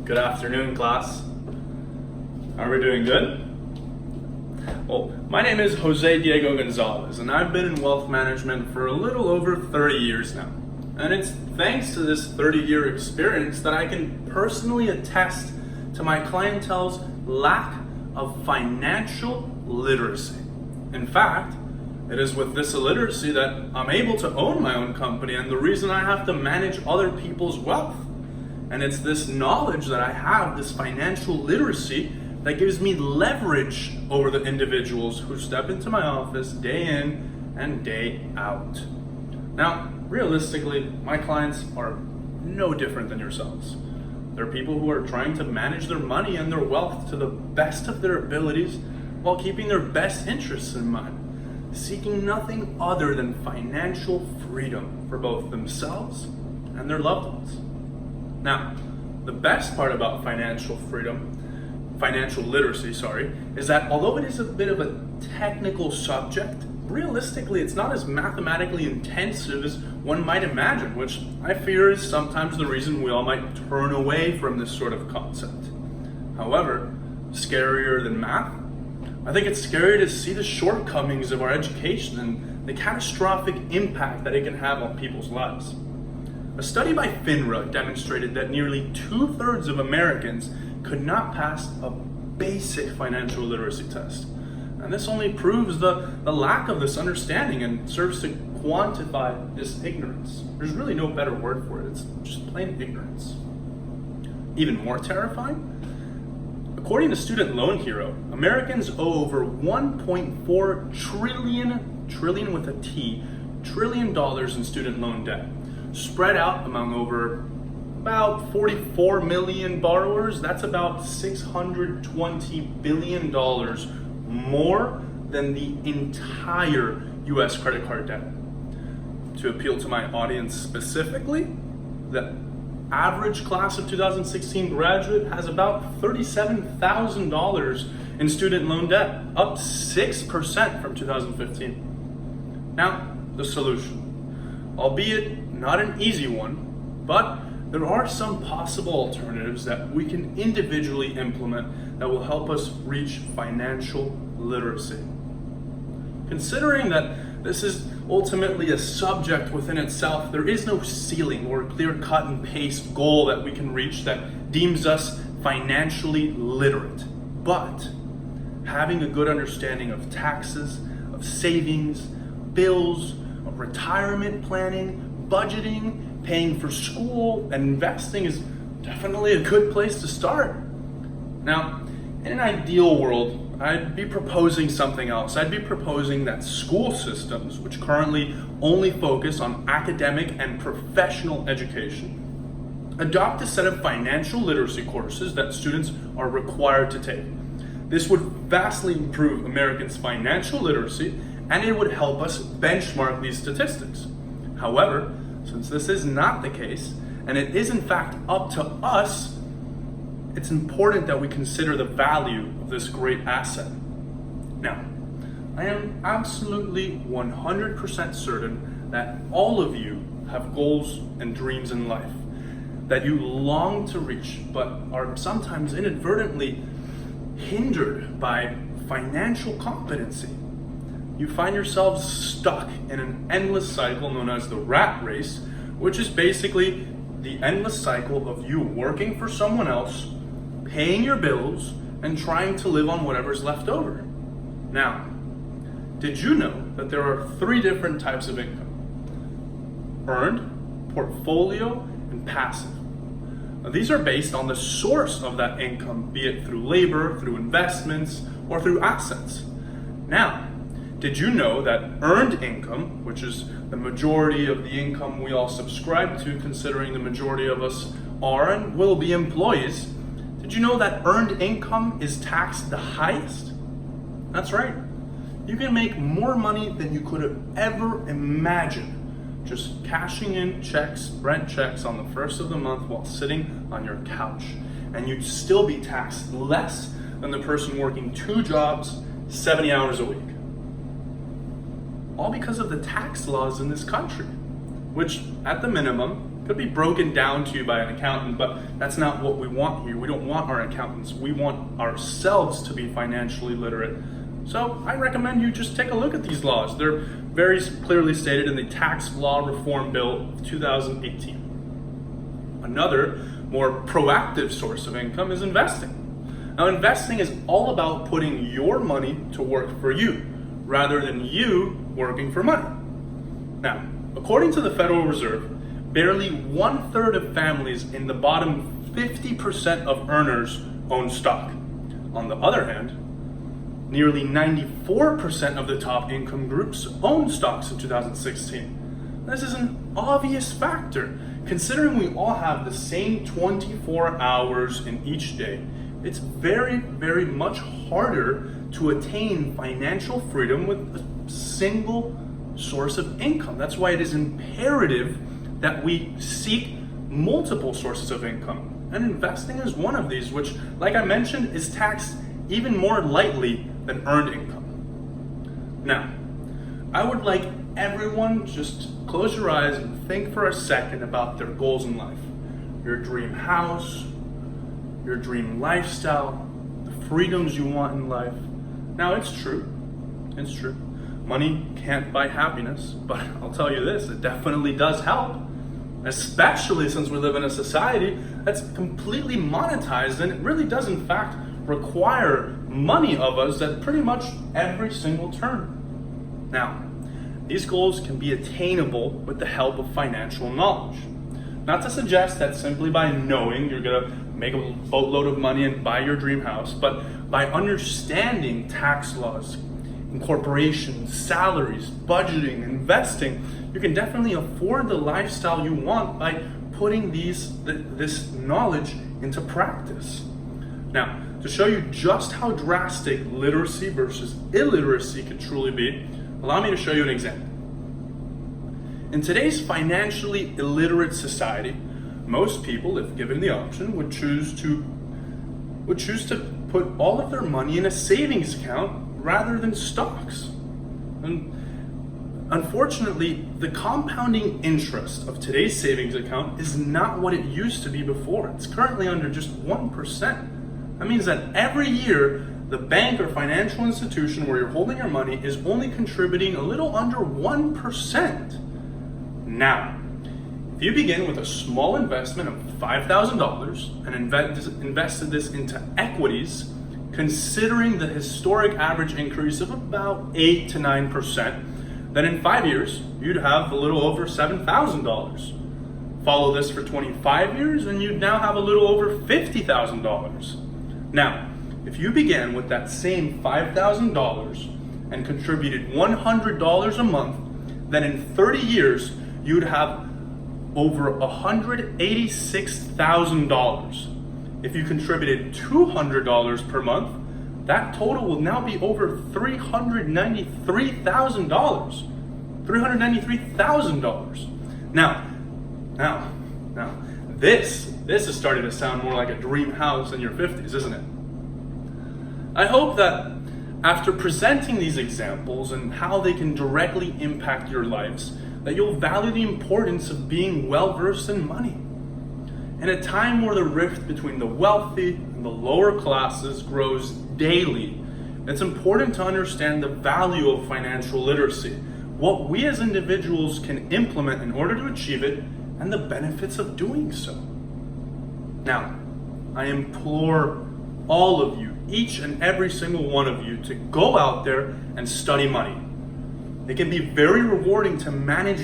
Good afternoon, class. Are we doing good? Well, my name is Jose Diego Gonzalez, and I've been in wealth management for a little over 30 years now. And it's thanks to this 30-year experience that I can personally attest to my clientele's lack of financial literacy. In fact, it is with this illiteracy that I'm able to own my own company and the reason I have to manage other people's wealth. And it's this knowledge that I have, this financial literacy, that gives me leverage over the individuals who step into my office day in and day out. Now, realistically, my clients are no different than yourselves. They're people who are trying to manage their money and their wealth to the best of their abilities while keeping their best interests in mind, seeking nothing other than financial freedom for both themselves and their loved ones. Now, the best part about financial literacy, is that although it is a bit of a technical subject, realistically it's not as mathematically intensive as one might imagine, which I fear is sometimes the reason we all might turn away from this sort of concept. However, scarier than math, I think it's scary to see the shortcomings of our education and the catastrophic impact that it can have on people's lives. A study by FINRA demonstrated that nearly 2/3 of Americans could not pass a basic financial literacy test. And this only proves the lack of this understanding and serves to quantify this ignorance. There's really no better word for it, it's just plain ignorance. Even more terrifying, according to Student Loan Hero, Americans owe over $1.4 trillion with a T, trillion dollars in student loan debt, spread out among over about 44 million borrowers. That's about $620 billion more than the entire US credit card debt. To appeal to my audience specifically, the average class of 2016 graduate has about $37,000 in student loan debt, up 6% from 2015. Now, the solution, albeit not an easy one, but there are some possible alternatives that we can individually implement that will help us reach financial literacy. Considering that this is ultimately a subject within itself, there is no ceiling or clear cut and paste goal that we can reach that deems us financially literate. But having a good understanding of taxes, of savings, bills, of retirement planning, budgeting, paying for school, and investing is definitely a good place to start. Now, in an ideal world, I'd be proposing something else. I'd be proposing that school systems, which currently only focus on academic and professional education, adopt a set of financial literacy courses that students are required to take. This would vastly improve Americans' financial literacy, and it would help us benchmark these statistics. However, since this is not the case, and it is in fact up to us, it's important that we consider the value of this great asset. Now, I am absolutely 100% certain that all of you have goals and dreams in life that you long to reach, but are sometimes inadvertently hindered by financial competency. You find yourselves stuck in an endless cycle known as the rat race, which is basically the endless cycle of you working for someone else, paying your bills, and trying to live on whatever's left over. Now, did you know that there are 3 different types of income? Earned, portfolio, and passive. Now, these are based on the source of that income, be it through labor, through investments, or through assets. Now, did you know that earned income, which is the majority of the income we all subscribe to, considering the majority of us are and will be employees, did you know that earned income is taxed the highest? That's right. You can make more money than you could have ever imagined just cashing in checks, rent checks on the first of the month while sitting on your couch. And you'd still be taxed less than the person working 2 jobs, 70 hours a week. All because of the tax laws in this country, which at the minimum could be broken down to you by an accountant, but that's not what we want here. We don't want our accountants. We want ourselves to be financially literate. So I recommend you just take a look at these laws. They're very clearly stated in the Tax Law Reform Bill of 2018. Another more proactive source of income is investing. Now, investing is all about putting your money to work for you, rather than you working for money. Now, according to the Federal Reserve, barely 1/3 of families in the bottom 50% of earners own stock. On the other hand, nearly 94% of the top income groups own stocks in 2016. This is an obvious factor. Considering we all have the same 24 hours in each day, it's very, very much harder to attain financial freedom with a single source of income. That's why it is imperative that we seek multiple sources of income. And investing is one of these, which, like I mentioned, is taxed even more lightly than earned income. Now, I would like everyone just close your eyes and think for a second about their goals in life. Your dream house, your dream lifestyle, the freedoms you want in life. Now, it's true. Money can't buy happiness, but I'll tell you this, it definitely does help. Especially since we live in a society that's completely monetized, and it really does in fact require money of us at pretty much every single turn. Now, these goals can be attainable with the help of financial knowledge. Not to suggest that simply by knowing you're gonna make a boatload of money and buy your dream house, but by understanding tax laws, incorporations, salaries, budgeting, investing, you can definitely afford the lifestyle you want by putting this knowledge into practice. Now, to show you just how drastic literacy versus illiteracy can truly be, allow me to show you an example. In today's financially illiterate society, most people, if given the option, would choose to put all of their money in a savings account rather than stocks. And unfortunately, the compounding interest of today's savings account is not what it used to be before. It's currently under just 1%. That means that every year, the bank or financial institution where you're holding your money is only contributing a little under 1%. Now, if you begin with a small investment of $5,000 and invested this into equities, considering the historic average increase of about 8 to 9%, then in 5 years, you'd have a little over $7,000. Follow this for 25 years and you'd now have a little over $50,000. Now, if you began with that same $5,000 and contributed $100 a month, then in 30 years, you'd have over $186,000. If you contributed $200 per month, that total will now be over $393,000. $393,000. Now, this is starting to sound more like a dream house in your 50s, isn't it? I hope that after presenting these examples and how they can directly impact your lives, that you'll value the importance of being well-versed in money. In a time where the rift between the wealthy and the lower classes grows daily, it's important to understand the value of financial literacy, what we as individuals can implement in order to achieve it, and the benefits of doing so. Now, I implore all of you, each and every single one of you, to go out there and study money. It can be very rewarding to manage